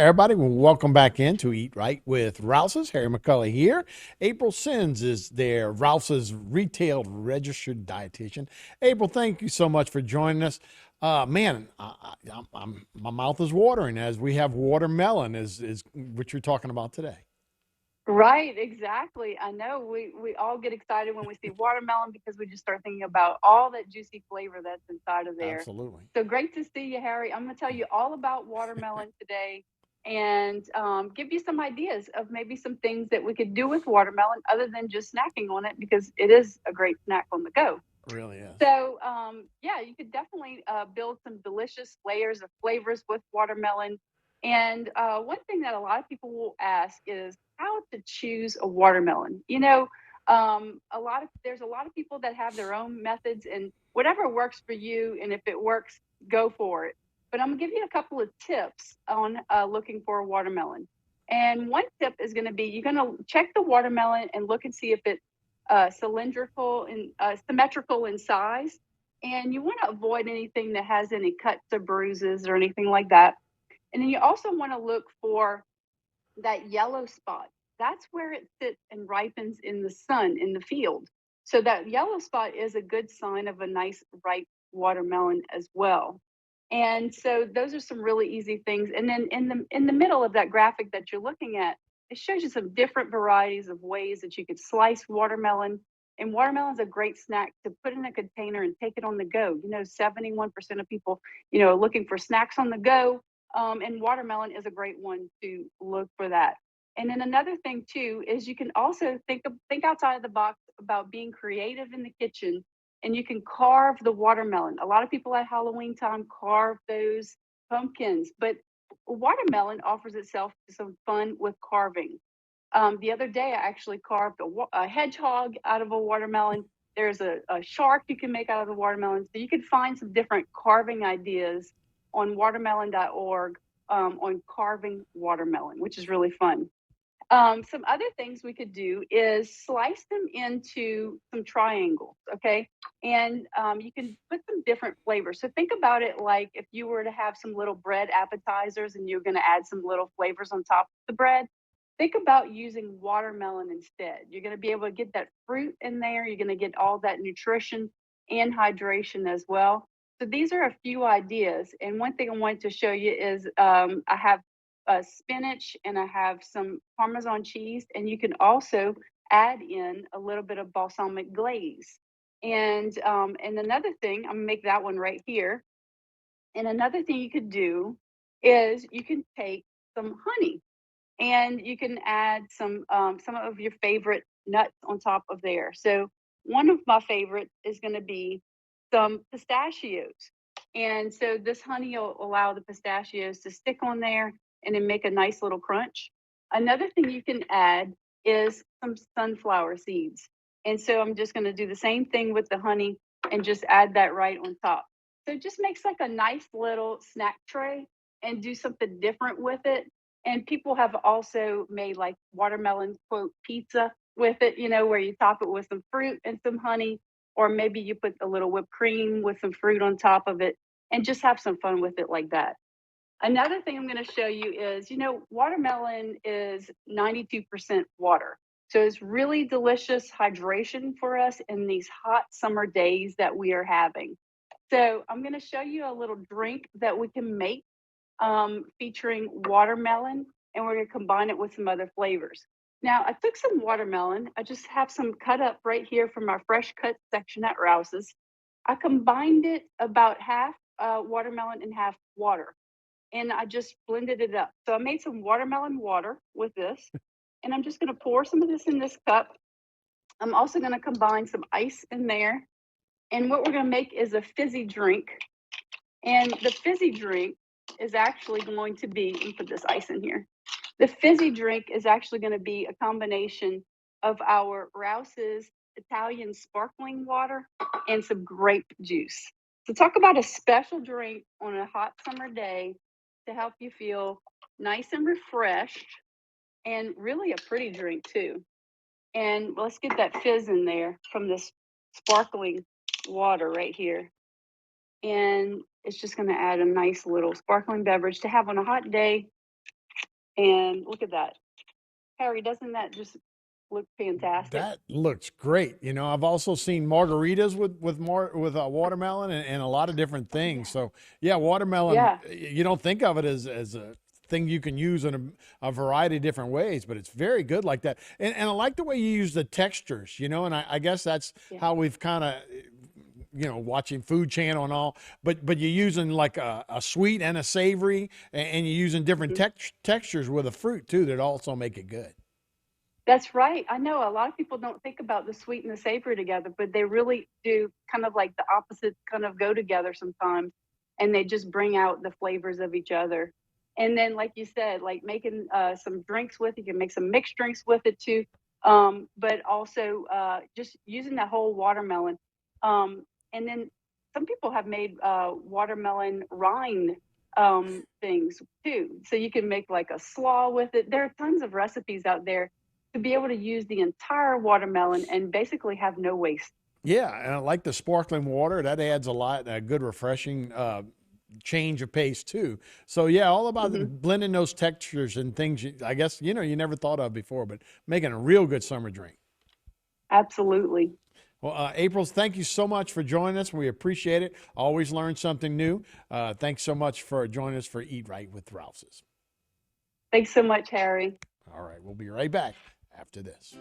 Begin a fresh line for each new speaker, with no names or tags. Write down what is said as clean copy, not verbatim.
everybody. Well, welcome back in to Eat Right with Rouse's. Harry McCullough here. April Sins is there, Rouse's retail registered dietitian. April, thank you so much for joining us. My mouth is watering as we have watermelon is what you're talking about today.
Right, exactly. I know we all get excited when we see watermelon because we just start thinking about all that juicy flavor that's inside of there.
Absolutely.
So great to see you, Harry. I'm going to tell you all about watermelon today and give you some ideas of maybe some things that we could do with watermelon other than just snacking on it because it is a great snack on the go.
Really is.
So, yeah, you could definitely build some delicious layers of flavors with watermelon. And one thing that a lot of people will ask is how to choose a watermelon. There's a lot of people that have their own methods, and whatever works for you, and if it works, go for it. But I'm gonna give you a couple of tips on looking for a watermelon. And one tip is going to be you're going to check the watermelon and look and see if it cylindrical and symmetrical in size. And you want to avoid anything that has any cuts or bruises or anything like that. And then you also want to look for that yellow spot. That's where it sits and ripens in the sun in the field. So that yellow spot is a good sign of a nice ripe watermelon as well. And so those are some really easy things. And then in the middle of that graphic that you're looking at, it shows you some different varieties of ways that you could slice watermelon. And watermelon is a great snack to put in a container and take it on the go. 71% of people, are looking for snacks on the go. And watermelon is a great one to look for that. And then another thing too is you can also think outside of the box about being creative in the kitchen, and you can carve the watermelon. A lot of people at Halloween time carve those pumpkins, but watermelon offers itself to some fun with carving. The other day, I actually carved a hedgehog out of a watermelon. There's a shark you can make out of the watermelon. So you can find some different carving ideas on watermelon.org on carving watermelon, which is really fun. Some other things we could do is slice them into some triangles, okay? And you can put some different flavors. So think about it like if you were to have some little bread appetizers and you're going to add some little flavors on top of the bread. Think about using watermelon instead. You're going to be able to get that fruit in there. You're going to get all that nutrition and hydration as well. So these are a few ideas. And one thing I wanted to show you is I have spinach and I have some Parmesan cheese, and you can also add in a little bit of balsamic glaze. And another thing, I'm gonna make that one right here. And another thing you could do is you can take some honey and you can add some of your favorite nuts on top of there. So one of my favorites is going to be some pistachios. And so this honey will allow the pistachios to stick on there and then make a nice little crunch. Another thing you can add is some sunflower seeds. And so I'm just going to do the same thing with the honey and just add that right on top. So it just makes like a nice little snack tray and do something different with it. And people have also made like watermelon quote pizza with it, where you top it with some fruit and some honey, or maybe you put a little whipped cream with some fruit on top of it and just have some fun with it like that. Another thing I'm going to show you is, watermelon is 92% water. So it's really delicious hydration for us in these hot summer days that we are having. So I'm going to show you a little drink that we can make featuring watermelon, and we're going to combine it with some other flavors. Now, I took some watermelon. I just have some cut up right here from our fresh cut section at Rouse's. I combined it about half watermelon and half water, and I just blended it up. So I made some watermelon water with this, and I'm just going to pour some of this in this cup. I'm also going to combine some ice in there, and what we're going to make is a fizzy drink. And the fizzy drink is actually going to be, let me put this ice in here. The fizzy drink is actually going to be a combination of our Rouse's Italian sparkling water and some grape juice. So talk about a special drink on a hot summer day to help you feel nice and refreshed, and really a pretty drink too. And let's get that fizz in there from this sparkling water right here. And it's just going to add a nice little sparkling beverage to have on a hot day And look at that. Harry, doesn't that just look fantastic?
That looks great. You know, I've also seen margaritas with a watermelon and a lot of different
Oh,
things.
yeah.
So yeah, watermelon.
Yeah.
You don't think of it as a thing you can use in a variety of different ways, but it's very good like that. And I like the way you use the textures. You know, and I guess that's
Yeah.
how we've kind of watching Food Channel and all, but you're using like a sweet and a savory, and you're using different
Mhm.
textures with a fruit too that also make it good.
That's right. I know a lot of people don't think about the sweet and the savory together, but they really do kind of like the opposites kind of go together sometimes, and they just bring out the flavors of each other. And then, like you said, like making some drinks with it, you can make some mixed drinks with it too. But also just using that whole watermelon. And then some people have made watermelon rind things too. So you can make like a slaw with it. There are tons of recipes out there to be able to use the entire watermelon and basically have no waste.
Yeah, and I like the sparkling water. That adds a lot, a good refreshing change of pace too. So yeah, all about
Hmm.
blending those textures and things. I guess you never thought of before, but making a real good summer drink.
Absolutely.
Well, April, thank you so much for joining us. We appreciate it. Always learn something new. Thanks so much for joining us for Eat Right with Rouse's.
Thanks so much, Harry.
All right, we'll be right back after this.